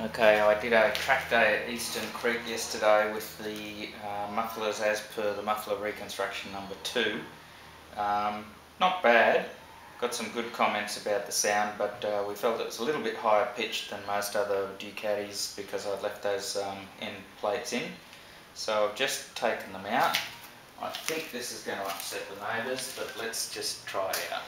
Okay, I did a track day at Eastern Creek yesterday with the mufflers as per the muffler reconstruction number 2. Not bad, got some good comments about the sound, but we felt it was a little bit higher pitched than most other Ducatis because I'd left those end plates in. So I've just taken them out. I think this is going to upset the neighbours, but let's just try it out.